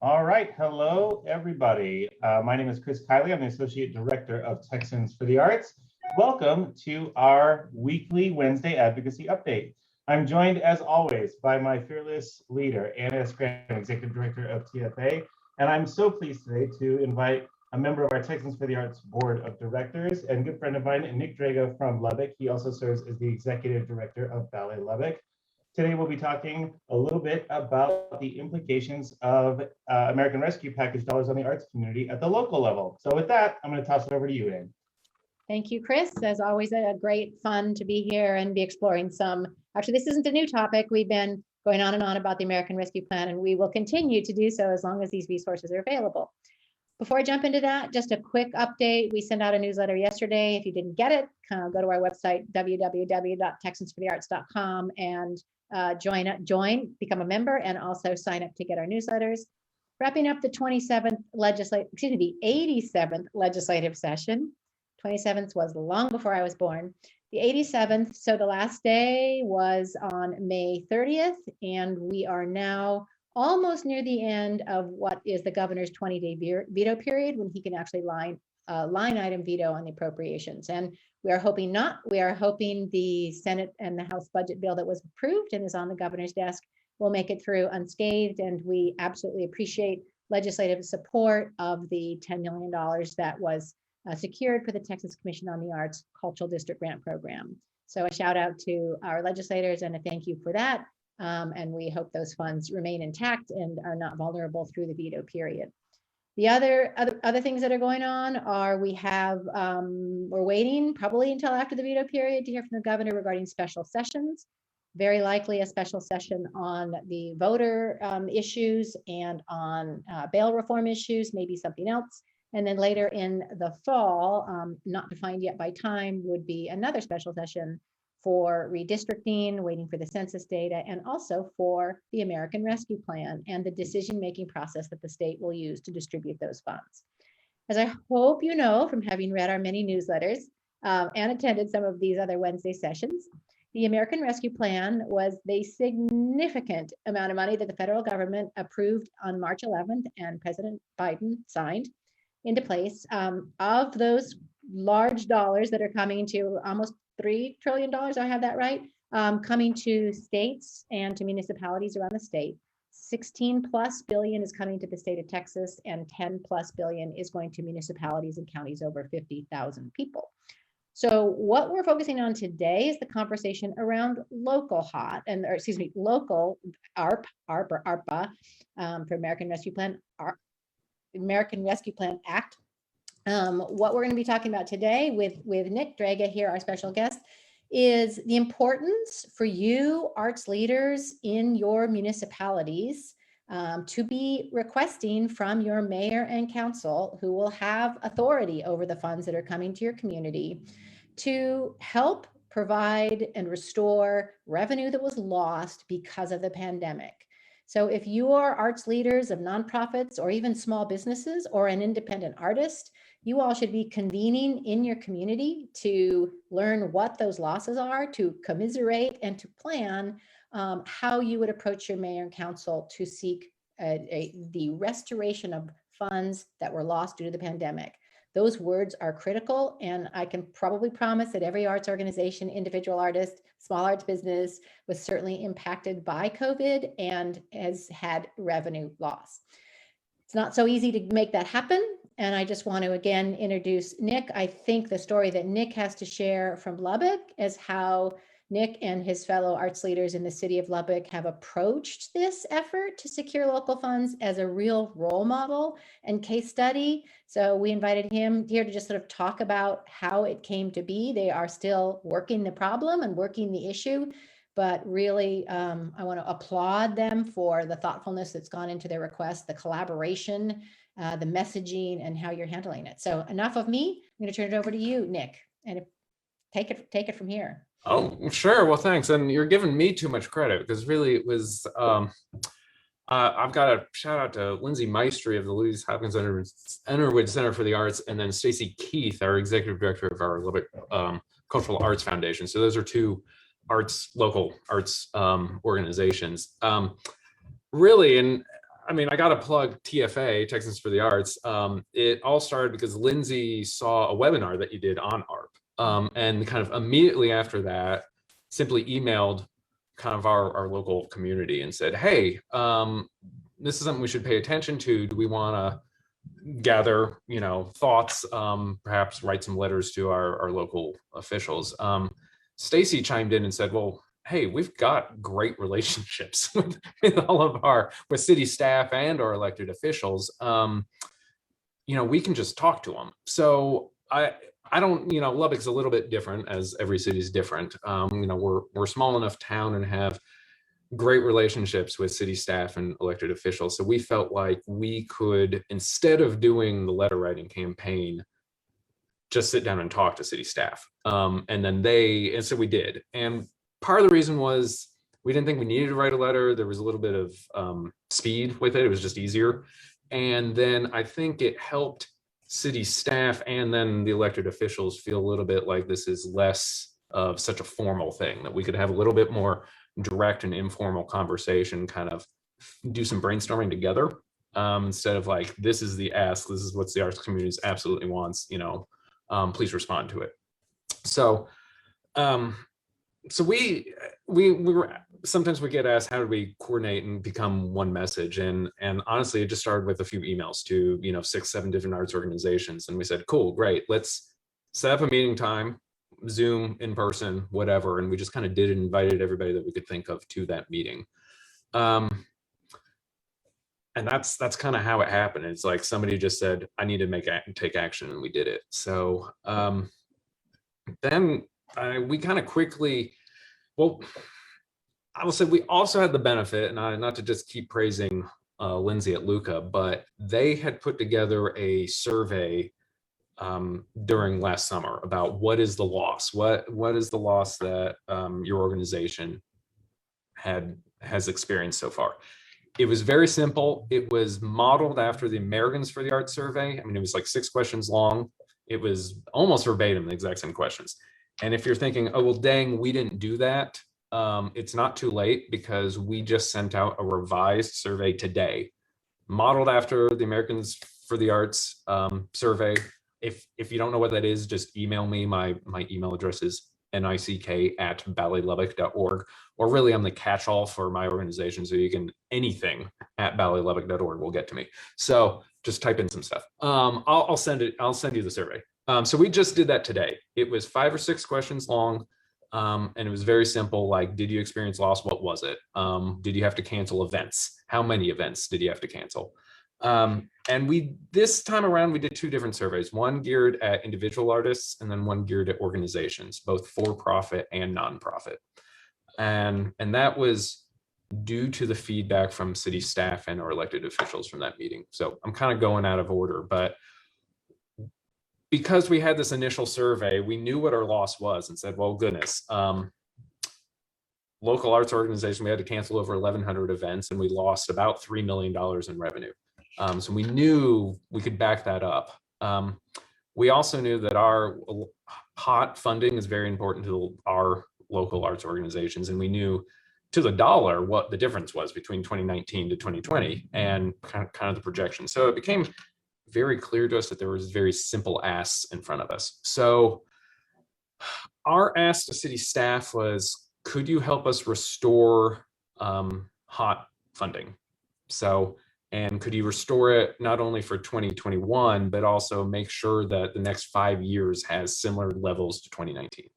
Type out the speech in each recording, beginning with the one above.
All right, hello everybody. My name is Chris Kiley. I'm the Associate Director of Texans for the Arts. Welcome to our weekly Wednesday Advocacy Update. I'm joined as always by my fearless leader, Anna Scram, Executive Director of TFA. And I'm so pleased today to invite a member of our Texans for the Arts Board of Directors and good friend of mine, Nick Dragga from Lubbock. He also serves as the Executive Director of Ballet Lubbock. Today, we'll be talking a little bit about the implications of American Rescue Package dollars on the arts community at the local level. So with that, I'm going to toss it over to you, Anne. Thank you, Chris. As always, a great fun to be here and be exploring some. Actually, this isn't a new topic. We've been going on and on about the American Rescue Plan, and we will continue to do so as long as these resources are available. Before I jump into that, just a quick update. We sent out a newsletter yesterday. If you didn't get it, go to our website, www.texansforthearts.com, and join, become a member, and also sign up to get our newsletters. Wrapping up the 87th legislative session. 27th was long before I was born. The 87th, so the last day was on May 30th, and we are now almost near the end of what is the governor's 20-day veto period, when he can actually line item veto on the appropriations. And we are hoping not. We are hoping the Senate and the House budget bill that was approved and is on the governor's desk will make it through unscathed. And we absolutely appreciate legislative support of the $10 million that was secured for the Texas Commission on the Arts Cultural District Grant Program. So a shout out to our legislators and a thank you for that. And we hope those funds remain intact and are not vulnerable through the veto period. The other things that are going on are we're waiting probably until after the veto period to hear from the governor regarding special sessions. Very likely a special session on the voter issues and on bail reform issues, maybe something else. And then later in the fall, not defined yet by time, would be another special session for redistricting, waiting for the census data, and also for the American Rescue Plan and the decision-making process that the state will use to distribute those funds. As I hope you know from having read our many newsletters and attended some of these other Wednesday sessions, the American Rescue Plan was the significant amount of money that the federal government approved on March 11th and President Biden signed into place. Of those large dollars that are coming to almost $3 trillion, I have that right, coming to states and to municipalities around the state. 16+ billion is coming to the state of Texas, and 10+ billion is going to municipalities and counties over 50,000 people. So what we're focusing on today is the conversation around local local ARPA for American Rescue Plan, American Rescue Plan Act. What we're going to be talking about today with Nick Dragga here, our special guest, is the importance for you arts leaders in your municipalities to be requesting from your mayor and council, who will have authority over the funds that are coming to your community, to help provide and restore revenue that was lost because of the pandemic. So if you are arts leaders of nonprofits or even small businesses or an independent artist, you all should be convening in your community to learn what those losses are, to commiserate, and to plan how you would approach your mayor and council to seek the restoration of funds that were lost due to the pandemic. Those words are critical, and I can probably promise that every arts organization, individual artist, small arts business was certainly impacted by COVID and has had revenue loss. It's not so easy to make that happen. And I just want to again introduce Nick. I think the story that Nick has to share from Lubbock is how Nick and his fellow arts leaders in the city of Lubbock have approached this effort to secure local funds as a real role model and case study. So we invited him here to just sort of talk about how it came to be. They are still working the problem and working the issue, but really I want to applaud them for the thoughtfulness that's gone into their request, the collaboration, the messaging, and how you're handling it. So enough of me. I'm going to turn it over to you, Nick, and take it from here. Oh, sure. Well, thanks. And you're giving me too much credit, because really it was, I've got a shout out to Lindsay Maestri of the Louise Hopkins Underwood Center for the Arts, and then Stacy Keith, our executive director of our Lubbock Cultural Arts Foundation. So those are two local arts organizations. Really, and I mean, I got to plug TFA, Texans for the Arts. It all started because Lindsay saw a webinar that you did on ARP. And kind of immediately after that, simply emailed kind of our local community and said, hey, this is something we should pay attention to. Do we want to gather, thoughts, perhaps write some letters to our local officials? Stacy chimed in and said, well, hey, we've got great relationships with all of with city staff and our elected officials. We can just talk to them. So I don't, Lubbock's a little bit different, as every city is different. We're a small enough town and have great relationships with city staff and elected officials. So we felt like we could, instead of doing the letter writing campaign, just sit down and talk to city staff. And so we did. And part of the reason was we didn't think we needed to write a letter. There was a little bit of speed with it. It was just easier. And then I think it helped city staff and then the elected officials feel a little bit like this is less of such a formal thing, that we could have a little bit more direct and informal conversation, kind of do some brainstorming together, instead of like, this is the ask, this is what the arts community absolutely wants, please respond to it. So we were, sometimes we get asked, how do we coordinate and become one message? And honestly, it just started with a few emails to, 6-7 different arts organizations. And we said, cool, great, let's set up a meeting time, Zoom, in person, whatever. And we just kind of did it, invited everybody that we could think of to that meeting. And that's kind of how it happened. It's like somebody just said, I need to take action, and we did it. So then we kind of quickly, I will say we also had the benefit, and not to just keep praising Lindsay at Luca, but they had put together a survey during last summer about what is the loss, what is the loss that your organization has experienced so far. It was very simple. It was modeled after the Americans for the Arts survey. I mean, it was like 6 questions long. It was almost verbatim, the exact same questions. And if you're thinking, oh, well, dang, we didn't do that, it's not too late, because we just sent out a revised survey today, modeled after the Americans for the Arts survey. If you don't know what that is, just email me. My email address is nick@balletlubbock.org, or really I'm the catch-all for my organization, so you can, anything at balletlubbock.org will get to me. So just type in some stuff. I'll send you the survey. So we just did that today. It was 5 or 6 questions long, and it was very simple. Like, did you experience loss? What was it? Did you have to cancel events? How many events did you have to cancel? And this time around, we did 2 different surveys, one geared at individual artists and then one geared at organizations, both for-profit and nonprofit. And that was due to the feedback from city staff and our elected officials from that meeting. So I'm kind of going out of order, but because we had this initial survey, we knew what our loss was and said, well, goodness, local arts organization, we had to cancel over 1,100 events, and we lost about $3 million in revenue. So we knew we could back that up. We also knew that our hot funding is very important to our local arts organizations, and we knew to the dollar what the difference was between 2019 to 2020 and kind of the projection. So it became very clear to us that there was very simple asks in front of us. So our ask to city staff was, could you help us restore hot funding? And could you restore it not only for 2021, but also make sure that the next 5 years has similar levels to 2019?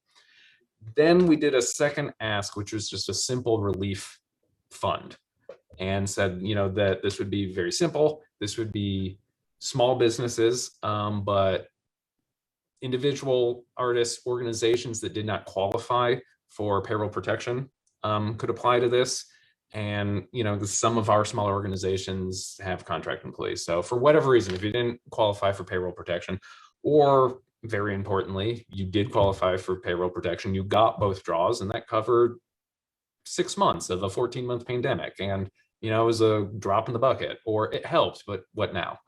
Then we did a second ask, which was just a simple relief fund, and said, that this would be very simple. This would be small businesses, but individual artists, organizations that did not qualify for payroll protection could apply to this. And, some of our smaller organizations have contract employees. So for whatever reason, if you didn't qualify for payroll protection, or very importantly, you did qualify for payroll protection, you got both draws, and that covered 6 months of a 14-month pandemic. And, it was a drop in the bucket, or it helped, but what now?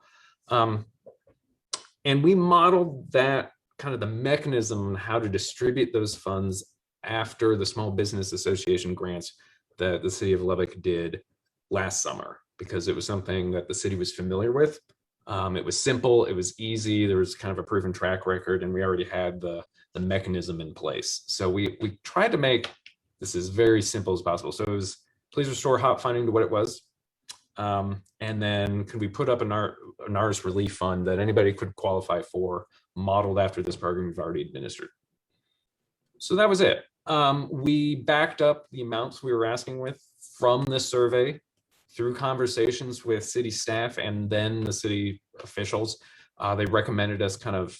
And we modeled that kind of the mechanism, how to distribute those funds after the Small Business Association grants that the city of Lubbock did last summer. because it was something that the city was familiar with. It was simple, it was easy, there was kind of a proven track record, and we already had the mechanism in place. So we tried to make this as very simple as possible. So it was, please restore hot funding to what it was. And then could we put up an artist relief fund that anybody could qualify for, modeled after this program we've already administered. So that was it. We backed up the amounts we were asking with from this survey through conversations with city staff and then the city officials. They recommended us kind of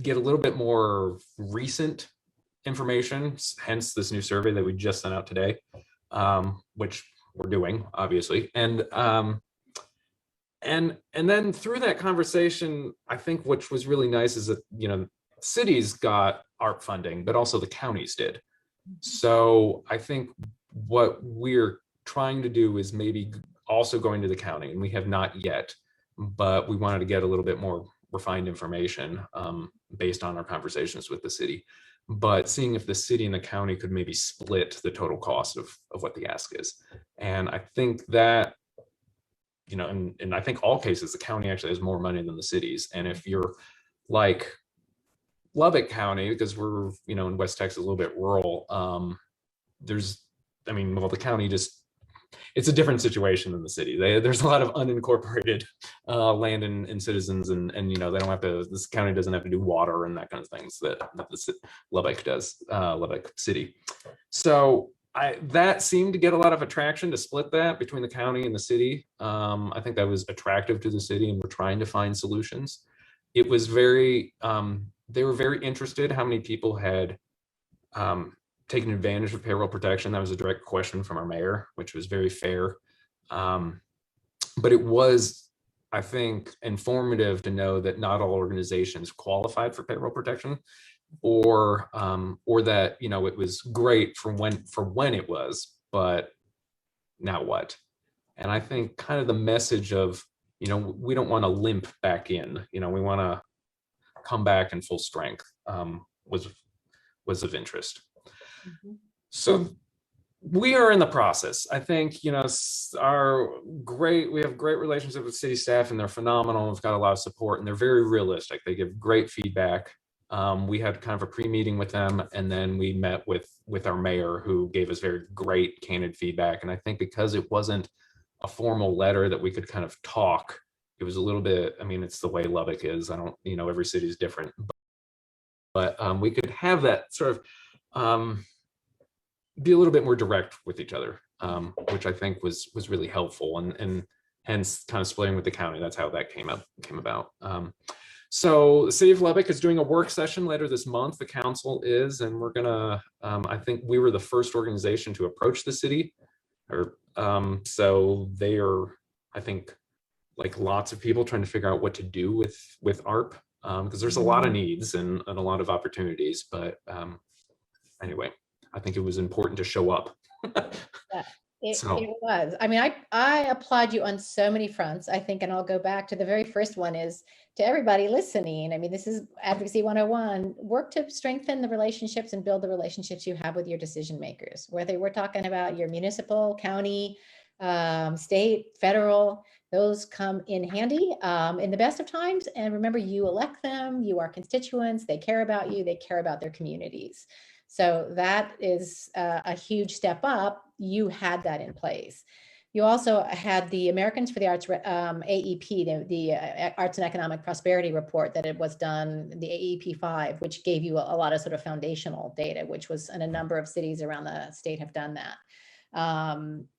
get a little bit more recent information, hence this new survey that we just sent out today, which we're doing, obviously. And then through that conversation, I think which was really nice is that, you know, cities got art funding, but also the counties did. So I think what we're trying to do is maybe also going to the county, and we have not yet, but we wanted to get a little bit more refined information based on our conversations with the city, but seeing if the city and the county could maybe split the total cost of what the ask is. And I think that, you know, and I think all cases, the county actually has more money than the cities. And if you're like Lubbock County, because we're, you know, in West Texas, a little bit rural, the county just, it's a different situation than the city. There's a lot of unincorporated land and citizens, and you know, they don't have to, this county doesn't have to do water and that kind of things that Lubbock does, Lubbock City. So that seemed to get a lot of attraction to split that between the county and the city. I think that was attractive to the city, and we're trying to find solutions. It was very, they were very interested how many people had taken advantage of payroll protection. That was a direct question from our mayor, which was very fair. But it was, I think, informative to know that not all organizations qualified for payroll protection, or that, you know, it was great for when it was, but now what? And I think kind of the message of, you know, we don't want to limp back in, you know, we want to come back in full strength, was of interest. Mm-hmm. So we are in the process. I think, you know, we have great relationship with city staff, and they're phenomenal. We've got a lot of support, and they're very realistic. They give great feedback. We had kind of a pre-meeting with them, and then we met with our mayor, who gave us very great candid feedback. And I think because it wasn't a formal letter that we could kind of talk, it was a little bit, I mean, it's the way Lubbock is. I don't, you know, every city is different, but we could have that sort of be a little bit more direct with each other, which I think was really helpful, and hence kind of splitting with the county. That's how that came about. So the city of Lubbock is doing a work session later this month. The council is, and we're gonna, I think we were the first organization to approach the city, so they are, I think, like lots of people trying to figure out what to do with ARP, because there's a lot of needs and a lot of opportunities, but anyway, I think it was important to show up. It was. I mean, I applaud you on so many fronts, I think, and I'll go back to the very first one is to everybody listening. I mean, this is Advocacy 101. Work to strengthen the relationships and build the relationships you have with your decision makers, whether we're talking about your municipal, county, state, federal, those come in handy in the best of times. And remember, you elect them, you are constituents, they care about you, they care about their communities. So that is a huge step up. You had that in place. You also had the Americans for the Arts AEP, the Arts and Economic Prosperity Report that it was done, the AEP 5, which gave you a lot of sort of foundational data, which was, and a number of cities around the state have done that.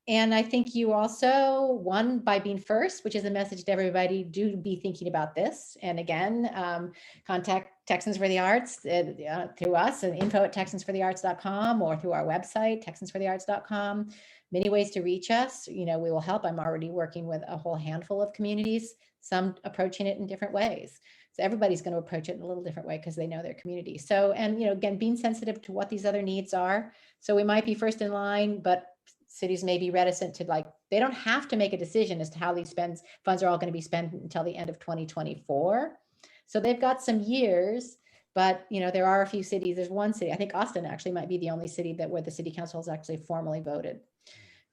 And I think you also won by being first, which is a message to everybody, do be thinking about this. And again, contact Texans for the Arts through us and info@texansforthearts.com, or through our website, texansforthearts.com. Many ways to reach us. You know, we will help. I'm already working with a whole handful of communities, some approaching it in different ways. So everybody's going to approach it in a little different way because they know their community. So, and, you know, again, being sensitive to what these other needs are. So we might be first in line, but cities may be reticent to, like, they don't have to make a decision as to how these funds are all going to be spent until the end of 2024. So they've got some years, but, you know, there are a few cities. There's one city, I think Austin actually might be the only city where the city council has actually formally voted.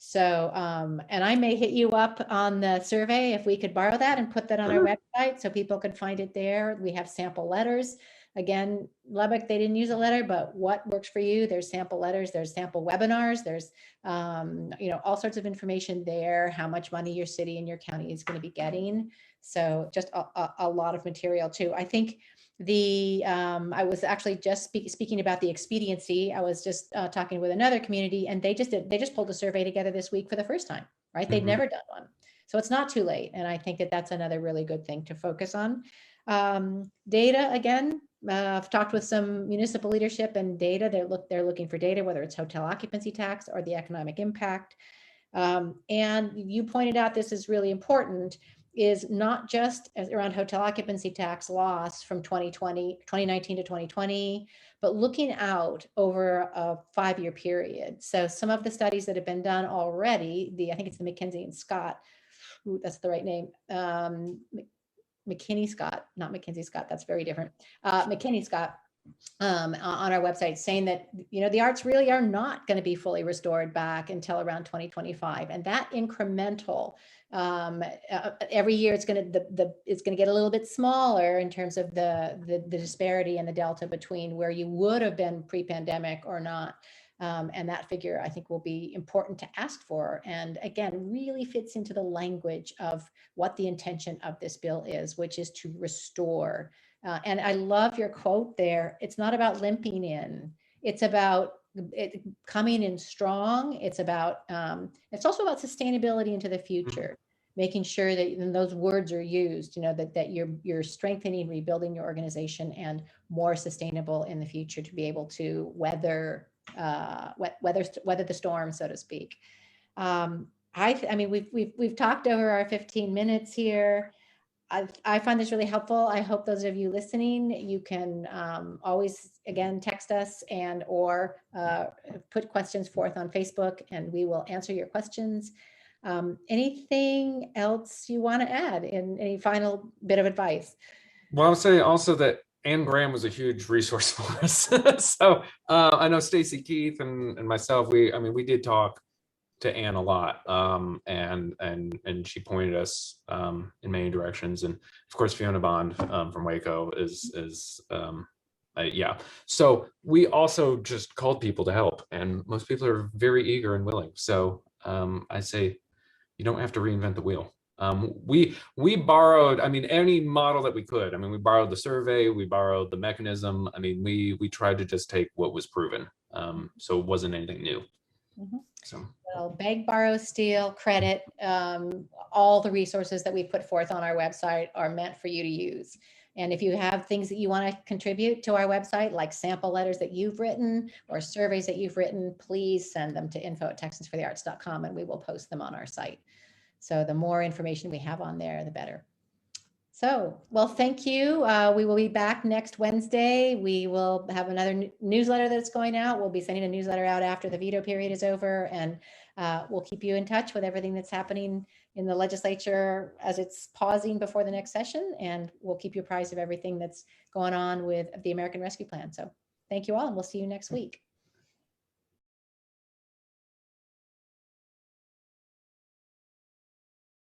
So, and I may hit you up on the survey if we could borrow that and put that on our website so people could find it there. We have sample letters. Again, Lubbock, they didn't use a letter, but what works for you? There's sample letters, there's sample webinars, there's, all sorts of information there, how much money your city and your county is going to be getting. So just a lot of material too. I think I was actually just speaking about the expediency. I was just talking with another community, and they just pulled a survey together this week for the first time, right? They'd never done one. So it's not too late. And I think that that's another really good thing to focus on. Data, again, I've talked with some municipal leadership, and data, they're looking for data, whether it's hotel occupancy tax or the economic impact. And you pointed out, this is really important, is not just around hotel occupancy tax loss from 2019 to 2020, but looking out over a 5-year period. So some of the studies that have been done already, I think it's the McKinsey and Scott, that's the right name, McKinney Scott, not McKinsey Scott, that's very different. McKinney Scott on our website, saying that, the arts really are not going to be fully restored back until around 2025. And that incremental, every year it's going to get a little bit smaller in terms of the disparity and the delta between where you would have been pre-pandemic or not. And that figure, I think, will be important to ask for. And again, really fits into the language of what the intention of this bill is, which is to restore. And I love your quote there. It's not about limping in. It's about coming in strong. It's also about sustainability into the future, making sure that those words are used, that you're strengthening, rebuilding your organization and more sustainable in the future to be able to weather the storm, so to speak. I mean, we've talked over our 15 minutes here. I find this really helpful. I hope those of you listening, you can always, again, text us or put questions forth on Facebook, and we will answer your questions. Anything else you want to add in any final bit of advice? Well, I'll say also that Anne Graham was a huge resource for us. So I know Stacy Keith and myself, we did talk to Anne a lot, and she pointed us in many directions. And of course, Fiona Bond from Waco is yeah. So we also just called people to help, and most people are very eager and willing. So I say you don't have to reinvent the wheel. We borrowed, any model that we could. We borrowed the survey, we borrowed the mechanism. We tried to just take what was proven. So it wasn't anything new. So, well, beg, borrow, steal, credit, all the resources that we put forth on our website are meant for you to use. And if you have things that you want to contribute to our website, like sample letters that you've written or surveys that you've written, please send them to info@texansforthearts.com, and we will post them on our site. So the more information we have on there, the better. So, well, thank you. We will be back next Wednesday. We will have another newsletter that's going out. We'll be sending a newsletter out after the veto period is over, and we'll keep you in touch with everything that's happening in the legislature as it's pausing before the next session, and we'll keep you apprised of everything that's going on with the American Rescue Plan. So thank you all, and we'll see you next week.